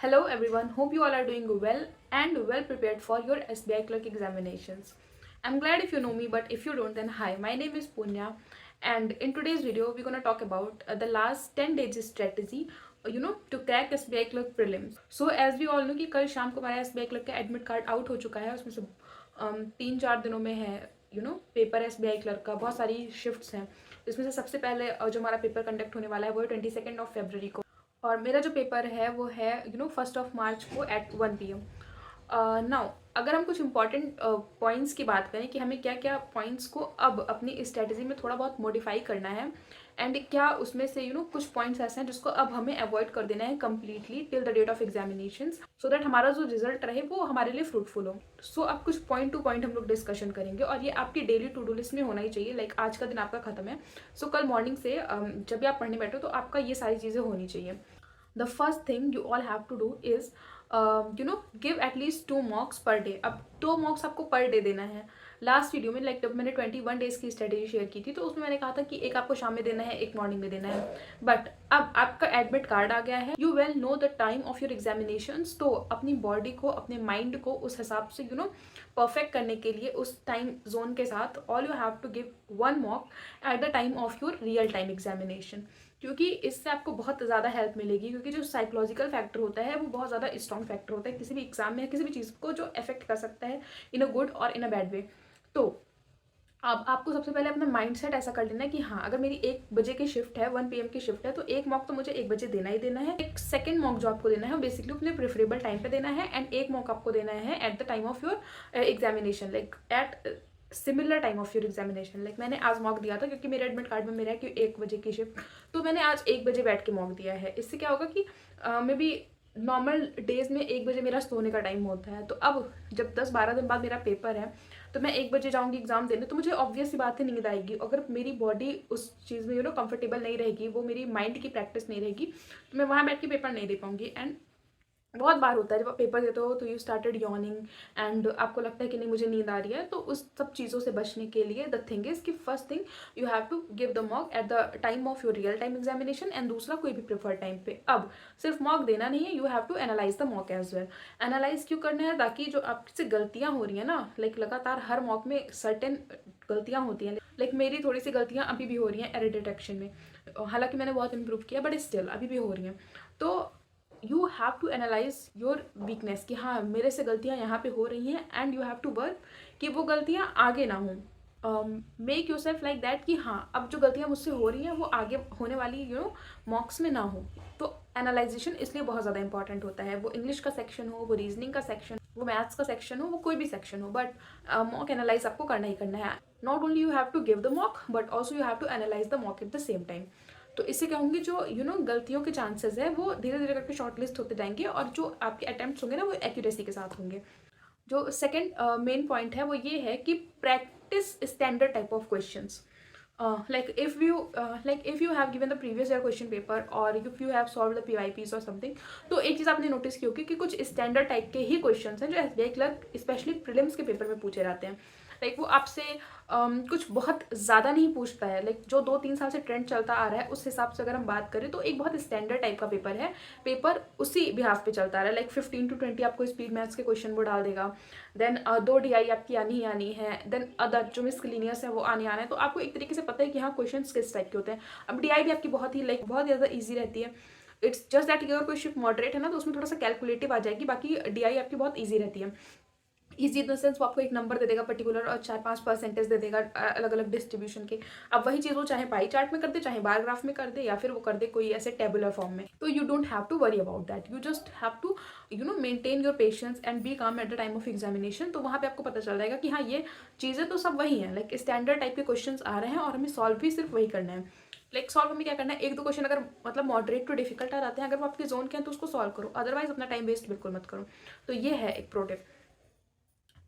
Hello everyone, hope you all are doing well and well prepared for your SBI clerk examinations. I'm glad if you know me, but if you don't, then hi, my name is Punya, and in today's video we're going to talk about the last 10 days strategy to crack SBI clerk prelims. So as we all know कि कल शाम को हमारा SBI clerk का admit card out हो चुका है, उसमें से 3-4 दिनों में है पेपर SBI क्लर्क का बहुत सारी शिफ्ट्स हैं। इसमें से सबसे पहले जो हमारा पेपर कंडक्ट होने वाला है वो है 22 फरवरी को, और मेरा जो पेपर है वो है 1 मार्च को एट 1 PM। नाउ अगर हम कुछ इंपॉर्टेंट पॉइंट्स की बात करें कि हमें क्या क्या पॉइंट्स को अब अपनी स्ट्रेटजी में थोड़ा बहुत मॉडिफाई करना है, एंड क्या उसमें से कुछ पॉइंट्स ऐसे हैं जिसको अब हमें अवॉइड कर देना है completely till the date of examination, so that हमारा जो रिजल्ट रहे वो हमारे लिए फ्रूटफुल हो। सो अब कुछ पॉइंट टू पॉइंट हम लोग डिस्कशन करेंगे, और ये आपकी डेली टू डू लिस्ट में होना ही चाहिए। लाइक आज का दिन आपका खत्म है, सो कल मॉर्निंग से जब भी आप पढ़ने बैठो तो आपका ये सारी चीज़ें होनी चाहिए। The first thing you all have to do is give at least 2 mocks per day। अब 2 mocks आपको पर डे देना है। लास्ट वीडियो में जब मैंने 21 डेज की स्ट्रेटेजी शेयर की थी तो उसमें मैंने कहा था कि एक आपको शाम में देना है, एक मॉर्निंग में देना है। बट अब आपका एडमिट कार्ड आ गया है, you well know the time of your examinations, तो अपनी बॉडी को, अपने माइंड को उस हिसाब से परफेक्ट करने के लिए उस टाइम जोन के साथ all you have to give 1 mock at the time of your real time examination, क्योंकि इससे आपको बहुत ज़्यादा हेल्प मिलेगी। क्योंकि जो साइकोलॉजिकल फैक्टर होता है वो बहुत ज़्यादा स्ट्रॉन्ग फैक्टर होता है किसी भी एग्जाम में, किसी भी चीज़ को जो अफेक्ट कर सकता है इन अ गुड और इन अ बैड वे। तो अब आपको सबसे पहले अपना माइंडसेट ऐसा कर लेना है कि हाँ, अगर मेरी 1 बजे की शिफ्ट है, 1 PM की शिफ्ट है, तो एक मॉक तो मुझे 1 बजे देना ही देना है। एक सेकंड मॉक जो आपको देना है वो बेसिकली अपने प्रेफरेबल टाइम पे देना है, एंड एक मॉक आपको देना है at the time of your examination, like at similar time of your examination. Like मैंने आज मॉक दिया था क्योंकि मेरे एडमिट कार्ड में मेरा है कि 1 बजे की शिफ्ट, तो मैंने आज 1 बजे बैठ के मॉक दिया है। इससे क्या होगा कि मे बी नॉर्मल डेज में 1 बजे मेरा सोने का टाइम होता है, तो अब जब 10-12 दिन बाद मेरा पेपर है तो मैं 1 बजे जाऊंगी एग्जाम देने, तो मुझे ऑब्वियस सी बात है नींद आएगी। अगर मेरी बॉडी उस चीज़ में कंफर्टेबल नहीं रहेगी, वो मेरी माइंड की प्रैक्टिस नहीं रहेगी, तो मैं वहाँ बैठ के पेपर नहीं दे पाऊंगी। एंड बहुत बार होता है जब आप पेपर देते हो तो यू स्टार्टेड यॉर्निंग एंड आपको लगता है कि नहीं मुझे नींद आ रही है। तो उस सब चीज़ों से बचने के लिए द थिंग इज कि first thing you have to give the mock at the time of your real time examination, and दूसरा कोई भी प्रेफर टाइम पे। अब सिर्फ मॉक देना नहीं है, you have to analyse the mock as well. Analyse क्यों करना है? ताकि जो आपसे गलतियाँ हो रही है ना, लाइक लगातार हर मॉक में सर्टेन गलतियाँ होती हैं, लाइक मेरी थोड़ी सी गलतियाँ अभी भी हो रही हैं एरर डिटेक्शन में, हालांकि मैंने बहुत इंप्रूव किया बट स्टिल अभी भी हो रही हैं। तो you have to analyse your weakness कि हाँ, मेरे से गलतियाँ यहाँ पे हो रही हैं, and you have to work कि वो गलतियाँ आगे ना हों। Make yourself like that कि हाँ, अब जो गलतियाँ मुझसे हो रही हैं वो आगे होने वाली मॉक्स में ना हो। तो एनालाइजेशन इसलिए बहुत ज़्यादा इंपॉर्टेंट होता है, वो इंग्लिश का सेक्शन हो, वो रीजनिंग का सेक्शन, वो मैथ्स का सेक्शन हो, वो कोई भी सेक्शन हो, बट मॉक एनालाइज आपको करना ही करना है। Not only you have to give the mock but also you have to analyse the mock at the same time. तो इससे क्या होंगे, जो गलतियों के चांसेस है वो धीरे धीरे करके शॉर्ट लिस्ट होते जाएंगे, और जो आपके अटेम्प्ट्स होंगे ना वो एक्यूरेसी के साथ होंगे। जो सेकंड मेन पॉइंट है वो ये है कि practice standard type of questions. if you have given the previous year question paper or if you have solved the PYPs or something, तो एक चीज़ आपने नोटिस की होगी कि कुछ स्टैंडर्ड टाइप के ही क्वेश्चंस हैं जो SBI क्लर्क स्पेशली प्रीलिम्स के पेपर में पूछे जाते हैं। लाइक वो आपसे कुछ बहुत ज़्यादा नहीं पूछता है, लाइक जो 2-3 साल से ट्रेंड चलता आ रहा है उस हिसाब से अगर हम बात करें तो एक बहुत स्टैंडर्ड टाइप का पेपर है। पेपर उसी बिहाफ पे चलता आ रहा है, लाइक 15 to 20 आपको स्पीड मैथ्स के क्वेश्चन वो डाल देगा, देन 2 DI आपकी आनी ही आनी है, देन अदर जो मिसलिनियस है वो आने आना है। तो आपको एक तरीके से पता है कि हाँ, क्वेश्चन किस टाइप के होते हैं। अब DI भी आपकी बहुत ही बहुत ज़्यादा ईजी रहती है। इट्स जस्ट दैट अगर कोई शिफ्ट मॉडरेट है ना तो उसमें थोड़ा सा कैलकुलेटिव आ जाएगी, बाकी DI आपकी बहुत ईजी रहती है। इजी इन द सेंस वो आपको एक नंबर दे देगा पर्टिकुलर, और 4-5 परसेंटेज दे देगा अलग अलग डिस्ट्रीब्यूशन के। अब वही चीज़ वो चाहे पाई चार्ट में कर दे, चाहे बार ग्राफ में कर दे, या फिर वो कर दे कोई ऐसे टेबुलर फॉर्म में। तो you don't have to worry about that, you just have to maintain your patience and be calm at the time of examination. तो वहाँ पे आपको पता चल जाएगा कि हाँ, ये चीज़ें तो सब वही हैं, लाइक स्टैंडर्ड टाइप के क्वेश्चन आ रहे हैं और हमें सॉल्व भी सिर्फ वही करना है। लाइक सॉल्व हमें क्या करना है, 1-2 क्वेश्चन अगर मतलब मॉडरेट टू डिफिकल्ट आ जाते हैं, अगर वो आपके जोन के हैं तो उसको सॉल्व करो, अदरवाइज अपना टाइम वेस्ट बिल्कुल मत करो। तो ये है एक प्रो टिप।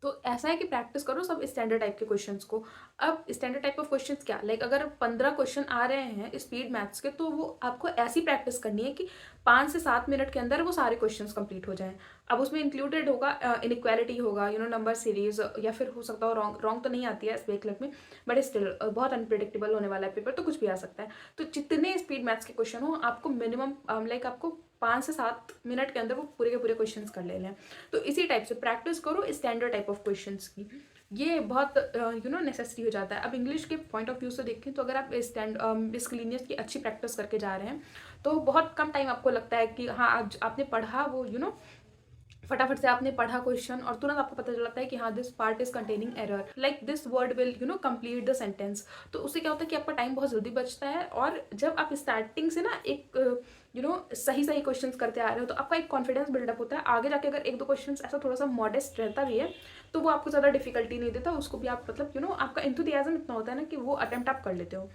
तो ऐसा है कि प्रैक्टिस करो सब स्टैंडर्ड टाइप के क्वेश्चंस को। अब स्टैंडर्ड टाइप ऑफ क्वेश्चंस क्या, लाइक अगर 15 क्वेश्चन आ रहे हैं स्पीड मैथ्स के, तो वो आपको ऐसी प्रैक्टिस करनी है कि 5 से 7 मिनट के अंदर वो सारे क्वेश्चंस कंप्लीट हो जाएं। अब उसमें इंक्लूडेड होगा इनइक्वालिटी होगा, नंबर सीरीज, या फिर हो सकता हो रॉन्ग तो नहीं आती है एसबीआई क्लर्क में, बट स्टिल बहुत अनप्रिडिक्टेबल होने वाला है पेपर, तो कुछ भी आ सकता है। तो जितने स्पीड मैथ्स के क्वेश्चन हो आपको मिनिमम लाइक आपको 5 से 7 मिनट के अंदर वो पूरे के पूरे क्वेश्चंस कर ले लें। तो इसी टाइप से प्रैक्टिस करो स्टैंडर्ड टाइप ऑफ क्वेश्चंस की, ये बहुत नेसेसरी हो जाता है। अब इंग्लिश के पॉइंट ऑफ व्यू से देखें तो अगर आप मिसलिनियस की अच्छी प्रैक्टिस करके जा रहे हैं तो बहुत कम टाइम आपको लगता है कि हाँ आज आपने पढ़ा वो फटाफट से आपने पढ़ा क्वेश्चन और तुरंत आपको पता चलता है कि हाँ this part is containing error, like this word will complete the sentence. तो उससे क्या होता है कि आपका टाइम बहुत जल्दी बचता है, और जब आप स्टार्टिंग से ना एक सही सही क्वेश्चंस करते आ रहे हो तो आपका एक कॉन्फिडेंस बिल्डअप होता है। आगे जाके अगर एक दो क्वेश्चंस ऐसा थोड़ा सा मॉडेस्ट रहता भी है तो वो आपको ज़्यादा डिफिकल्टी नहीं देता, उसको भी आप मतलब आपका एंथुसियाज्म इतना होता है ना कि वो अटेम्प्ट आप कर लेते हो।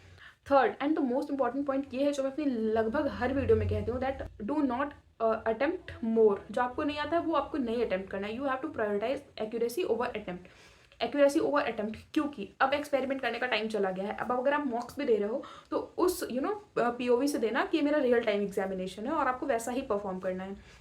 Third and the most important point ये है जो मैं अपनी लगभग हर वीडियो में कहती हूँ, दैट डू नॉट अटेम्प्ट मोर। जो आपको नहीं आता है वो आपको नहीं अटेम्प्ट करना है। You have to prioritise accuracy over attempt, accuracy over attempt, क्योंकि अब एक्सपेरिमेंट करने का टाइम चला गया है। अब अगर आप मॉक्स भी दे रहे हो तो उस पीओवी से देना कि ये मेरा रियल टाइम एग्जामिनेशन है और आपको वैसा ही परफॉर्म करना है।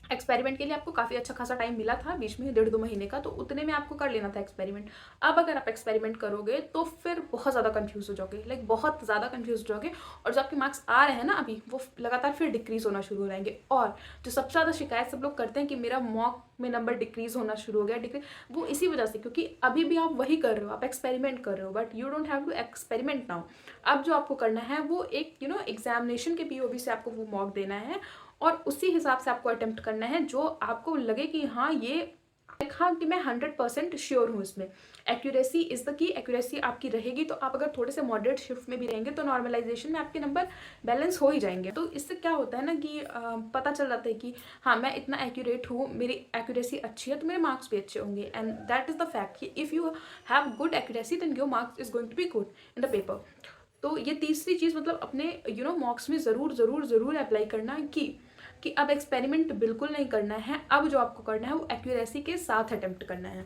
एक्सपेरिमेंट के लिए आपको काफ़ी अच्छा खासा टाइम मिला था बीच में 1.5-2 महीने का, तो उतने में आपको कर लेना था एक्सपेरिमेंट। अब अगर आप एक्सपेरिमेंट करोगे तो फिर बहुत ज़्यादा कंफ्यूज हो जाओगे, लाइक बहुत ज़्यादा कंफ्यूज हो जाओगे, और जो आपके मार्क्स आ रहे हैं ना अभी वो लगातार फिर डिक्रीज होना शुरू हो जाएंगे। और जो सबसे ज़्यादा शिकायत सब लोग करते हैं कि मेरा मॉक में नंबर डिक्रीज होना शुरू हो गया, डिक्रीज, वो इसी वजह से क्योंकि अभी भी आप वही कर रहे हो, आप एक्सपेरिमेंट कर रहे हो, but you don't have to experiment now. अब जो आपको करना है वो एक एग्जामिनेशन के पीओवी से आपको वो मॉक देना है और उसी हिसाब से आपको अटेम्प्ट करना है जो आपको लगे कि हाँ ये हाँ कि मैं 100% श्योर हूँ इसमें। Accuracy is the key, accuracy आपकी रहेगी तो आप अगर थोड़े से मॉडरेट शिफ्ट में भी रहेंगे तो नॉर्मलाइजेशन में आपके नंबर बैलेंस हो ही जाएंगे। तो इससे क्या होता है ना कि पता चल जाता है कि हाँ मैं इतना एक्यूरेट हूँ, मेरी एक्यूरेसी अच्छी है तो मेरे मार्क्स भी अच्छे होंगे। And that is the fact कि if you have good accuracy then your marks is going to be good in the paper. तो ये तीसरी चीज़ मतलब अपने मॉक्स में ज़रूर ज़रूर ज़रूर अप्लाई करना कि अब एक्सपेरिमेंट बिल्कुल नहीं करना है, अब जो आपको करना है वो एक्यूरेसी के साथ अटेम्प्ट करना है।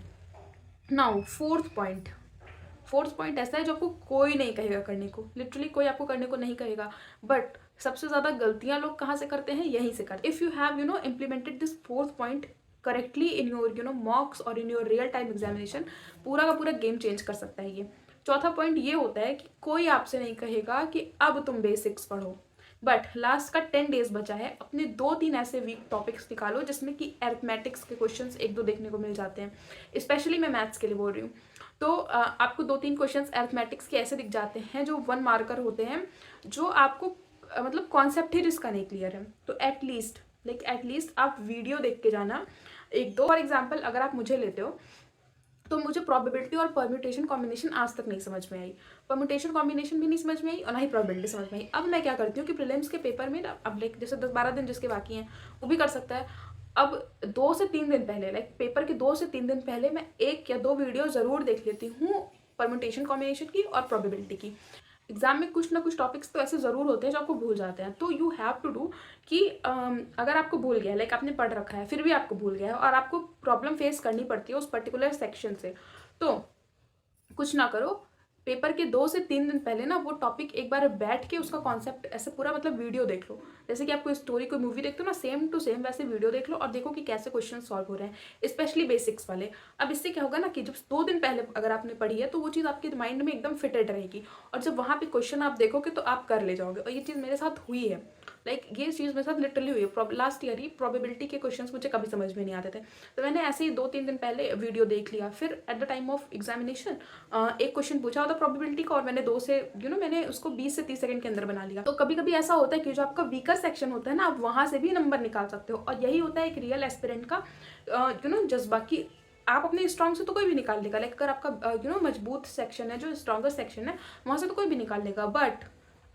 नाउ फोर्थ पॉइंट ऐसा है जो आपको कोई नहीं कहेगा करने को, लिटरली कोई आपको करने को नहीं कहेगा, बट सबसे ज़्यादा गलतियां लोग कहाँ से करते हैं, यहीं से करते हैं। If you have implemented this fourth point correctly in your mocks और in your real time examination, पूरा का पूरा गेम चेंज कर सकता है ये। चौथा पॉइंट ये होता है कि कोई आपसे नहीं कहेगा कि अब तुम बेसिक्स पढ़ो, बट लास्ट का 10 डेज बचा है, अपने 2-3 ऐसे वीक टॉपिक्स निकालो जिसमें कि अरिथमेटिक्स के क्वेश्चंस 1-2 देखने को मिल जाते हैं। स्पेशली मैं मैथ्स के लिए बोल रही हूँ। तो आपको 2-3 क्वेश्चंस अरिथमेटिक्स के ऐसे दिख जाते हैं जो 1 मार्कर होते हैं, जो आपको मतलब कॉन्सेप्ट ही जिसका नहीं क्लियर है, तो एटलीस्ट आप वीडियो देख के जाना 1-2। फॉर एग्जाम्पल अगर आप मुझे लेते हो तो मुझे प्रोबेबिलिटी और परम्यूटेशन कॉम्बिनेशन आज तक नहीं समझ में आई, परम्यूटेशन कॉम्बिनेशन भी नहीं समझ में आई और ना ही प्रोबेबिलिटी समझ में आई। अब मैं क्या करती हूँ कि प्रीलिम्स के पेपर में अब लाइक जैसे 10-12 दिन जिसके बाकी हैं वो भी कर सकता है, अब 2 से 3 दिन पहले, लाइक पेपर के 2 से 3 दिन पहले मैं 1 या 2 वीडियो ज़रूर देख लेती हूँ परम्यूटेशन कॉम्बिनेशन की और प्रोबेबिलिटी की। एग्जाम में कुछ ना कुछ टॉपिक्स तो ऐसे ज़रूर होते हैं जो आपको भूल जाते हैं, तो यू हैव टू डू कि अगर आपको भूल गया, लाइक आपने पढ़ रखा है फिर भी आपको भूल गया है और आपको प्रॉब्लम फेस करनी पड़ती है उस पर्टिकुलर सेक्शन से, तो कुछ ना करो, पेपर के 2 से 3 दिन पहले ना वो टॉपिक एक बार बैठ के उसका कॉन्सेप्ट ऐसे पूरा मतलब वीडियो देख लो, जैसे कि आप कोई स्टोरी कोई मूवी देखते हो ना, सेम टू सेम वैसे वीडियो देख लो और देखो कि कैसे क्वेश्चन सॉल्व हो रहे हैं, स्पेशली बेसिक्स वाले। अब इससे क्या होगा ना कि जब 2 दिन पहले अगर आपने पढ़ी है तो वो चीज़ आपके माइंड में एकदम फिटेड रहेगी और जब वहाँ पे क्वेश्चन आप देखोगे तो आप कर ले जाओगे। और ये चीज़ मेरे साथ हुई है, लाइक ये चीज़ मेरे साथ लिटरली हुई है। लास्ट ईयर ही प्रोबेबिलिटी के क्वेश्चंस मुझे कभी समझ में नहीं आते थे, तो मैंने ऐसे ही 2-3 दिन पहले वीडियो देख लिया, फिर eight the time of examination एक क्वेश्चन पूछा होता प्रोबेबिलिटी का और मैंने 2 से मैंने उसको 20 से 30 सेकंड के अंदर बना लिया। तो कभी कभी ऐसा होता है कि जो आपका वीकर सेक्शन होता है ना, आप वहाँ से भी नंबर निकाल सकते हो, और यही होता है एक रियल एस्पिरेंट का जज्बा कि आप अपने स्ट्रॉन्ग से तो कोई भी निकाल लेगा, लाइक अगर आपका मजबूत सेक्शन है, जो स्ट्रॉन्गर सेक्शन है, वहाँ से तो कोई भी निकाल लेगा, बट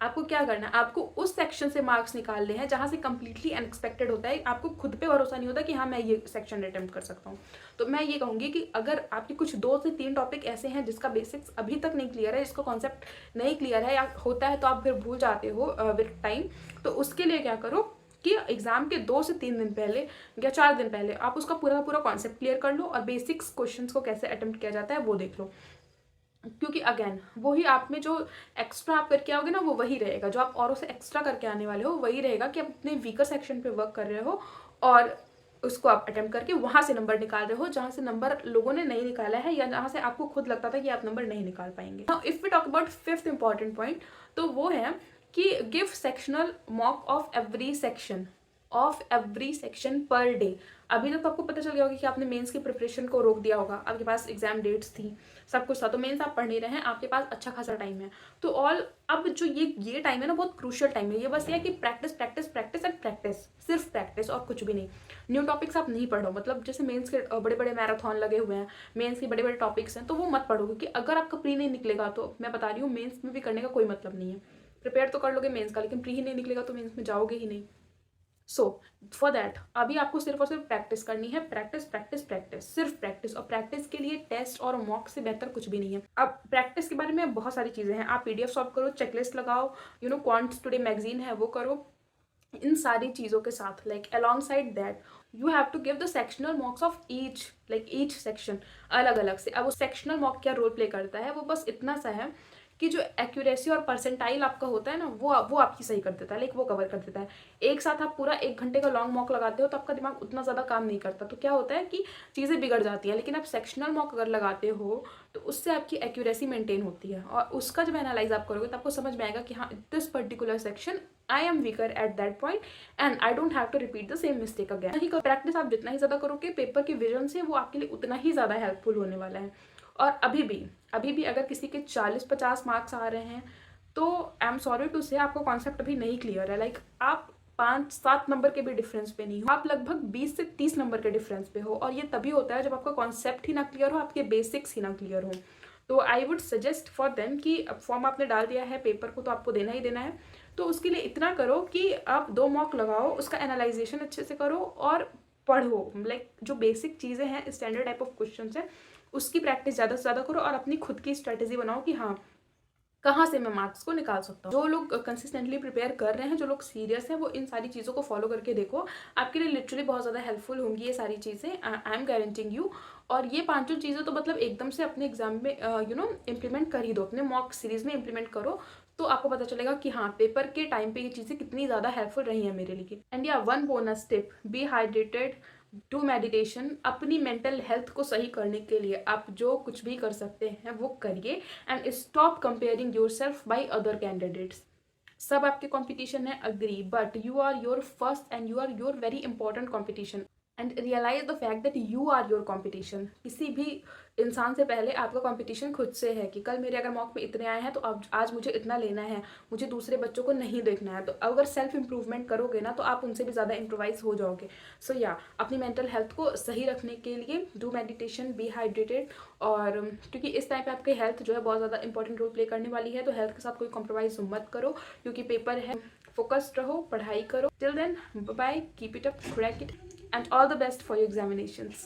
आपको क्या करना है, आपको उस सेक्शन से मार्क्स निकालने हैं जहाँ से कंप्लीटली अनएक्सपेक्टेड होता है, आपको खुद पे भरोसा नहीं होता कि हाँ मैं ये सेक्शन अटेम्प्ट कर सकता हूँ। तो मैं ये कहूँगी कि अगर आपके कुछ 2 से 3 टॉपिक ऐसे हैं जिसका बेसिक्स अभी तक नहीं क्लियर है, जिसका कॉन्सेप्ट नहीं क्लियर है या होता है तो आप फिर भूल जाते हो विद टाइम, तो उसके लिए क्या करो कि एग्जाम के 2 से 3 दिन पहले या 4 दिन पहले आप उसका पूरा पूरा कॉन्सेप्ट क्लियर कर लो और बेसिक्स क्वेश्चंस को कैसे अटेम्प्ट किया जाता है वो देख लो, क्योंकि अगेन वही आप में जो एक्स्ट्रा आप करके आओगे ना वो वही रहेगा, जो आप औरों से एक्स्ट्रा करके आने वाले हो वही रहेगा कि आप अपने वीकर सेक्शन पे वर्क कर रहे हो और उसको आप अटेम्प्ट करके वहाँ से नंबर निकाल रहे हो जहाँ से नंबर लोगों ने नहीं निकाला है या जहाँ से आपको खुद लगता था कि आप नंबर नहीं निकाल पाएंगे। Now if we talk about 5th important point, तो वो है कि give sectional mock of every section of every section per day. अभी तक तो आपको पता चल गया होगा कि आपने मेंस की प्रिपरेशन को रोक दिया होगा, आपके पास एग्जाम डेट्स थी, सब कुछ था, तो मेंस आप पढ़ नहीं रहे हैं, आपके पास अच्छा खासा टाइम है। तो ऑल अब जो ये टाइम है ना, बहुत क्रूशियल टाइम है। ये बस ये है कि practice practice practice and practice, सिर्फ प्रैक्टिस और कुछ भी नहीं। न्यू टॉपिक्स आप नहीं पढ़ो, मतलब जैसे मेंस के बड़े बड़े मैराथन लगे हुए हैं, मेंस के बड़े बड़े टॉपिक्स हैं, तो वो मत पढ़ो, क्योंकि अगर आपका प्री नहीं निकलेगा तो मैं बता रही हूँ मेंस में भी करने का कोई मतलब नहीं है। प्रिपेयर तो कर लोगे मेंस का, लेकिन प्री ही नहीं निकलेगा तो मेंस में जाओगे ही नहीं। सो फॉर दैट अभी आपको सिर्फ और सिर्फ प्रैक्टिस करनी है, प्रैक्टिस प्रैक्टिस प्रैक्टिस, सिर्फ प्रैक्टिस। और प्रैक्टिस के लिए टेस्ट और मॉक से बेहतर कुछ भी नहीं है। अब प्रैक्टिस के बारे में बहुत सारी चीज़ें हैं, आप पीडीएफ सॉल्व करो, चेकलिस्ट लगाओ, क्वांट्स टुडे मैगजीन है वो करो। इन सारी चीज़ों के साथ like alongside that you have to give the sectional mocks of each section अलग अलग से। अब वो सेक्शनल मॉक क्या रोल प्ले करता है, वो बस इतना सा है कि जो एक्यूरेसी और परसेंटाइल आपका होता है ना, वो आपकी सही कर देता है, लाइक वो कवर कर देता है। एक साथ आप पूरा 1 घंटे का लॉन्ग मॉक लगाते हो तो आपका दिमाग उतना ज़्यादा काम नहीं करता, तो क्या होता है कि चीज़ें बिगड़ जाती हैं। लेकिन आप सेक्शनल मॉक अगर लगाते हो तो उससे आपकी एक्यूरेसी मेंटेन होती है, और उसका जब एनालाइज आप करोगे तो आपको समझ में आएगा कि हाँ, this particular section I am weaker at that point and I don't have to repeat the same mistake again. Practice आप जितना ही ज़्यादा करोगे पेपर के विजन से, वो आपके लिए उतना ही ज़्यादा हेल्पफुल होने वाला है। और अभी भी अगर किसी के 40-50 मार्क्स आ रहे हैं तो आई एम सॉरी टू से आपका कॉन्सेप्ट अभी नहीं क्लियर है। लाइक आप 5-7 नंबर के भी डिफरेंस पे नहीं हो, आप लगभग 20 से 30 नंबर के डिफरेंस पे हो। और ये तभी होता है जब आपका कॉन्सेप्ट ही ना क्लियर हो, आपके बेसिक्स ही ना क्लियर हो। तो I would suggest for them कि अब फॉर्म आपने डाल दिया है, पेपर को तो आपको देना ही देना है, तो उसके लिए इतना करो कि आप 2 मॉक लगाओ, उसका एनालाइजेशन अच्छे से करो और पढ़ो। लाइक जो बेसिक चीज़ें हैं, स्टैंडर्ड टाइप ऑफ क्वेश्चन है, उसकी प्रैक्टिस ज़्यादा से ज़्यादा करो और अपनी खुद की स्ट्रेटेजी बनाओ कि हाँ, कहाँ से मैं मार्क्स को निकाल सकता हूँ। जो लोग कंसिस्टेंटली प्रिपेयर कर रहे हैं, जो लोग सीरियस हैं, वो इन सारी चीज़ों को फॉलो करके देखो, आपके लिए लिटरली बहुत ज़्यादा हेल्पफुल होंगी ये सारी चीज़ें, आई एम गारंटिंग यू। और ये 5 चीज़ें तो मतलब एकदम से अपने एग्जाम में इम्प्लीमेंट कर ही दो, अपने मॉक सीरीज में इम्प्लीमेंट करो, तो आपको पता चलेगा कि हाँ, पेपर के टाइम पे ये चीज़ें कितनी ज़्यादा हेल्पफुल रही हैं मेरे लिए। एंड या one bonus tip, be hydrated, do meditation. अपनी मेंटल हेल्थ को सही करने के लिए आप जो कुछ भी कर सकते हैं वो करिए, and stop comparing yourself by other candidates. सब आपके कंपटीशन है, agree, but you are your first and you are your very important competition. And realize the fact that you are your competition. किसी भी इंसान से पहले आपका competition खुद से है कि कल मेरे अगर मॉक में इतने आए हैं तो अब आज मुझे इतना लेना है, मुझे दूसरे बच्चों को नहीं देखना है। तो अगर सेल्फ इंप्रूवमेंट करोगे ना तो आप उनसे भी ज़्यादा इम्प्रोवाइज हो जाओगे। सो या अपनी मेंटल हेल्थ को सही रखने के लिए डू मेडिटेशन, बी हाइड्रेटेड। और क्योंकि इस टाइम पे आपकी हेल्थ जो है बहुत ज़्यादा इंपॉर्टेंट रोल प्ले करने वाली है, तो हेल्थ के साथ कोई कॉम्प्रोमाइज़ मत करो, क्योंकि पेपर है। फोकस्ड रहो, पढ़ाई करो। Till then, bye, keep it up, crack it, and all the best for your examinations.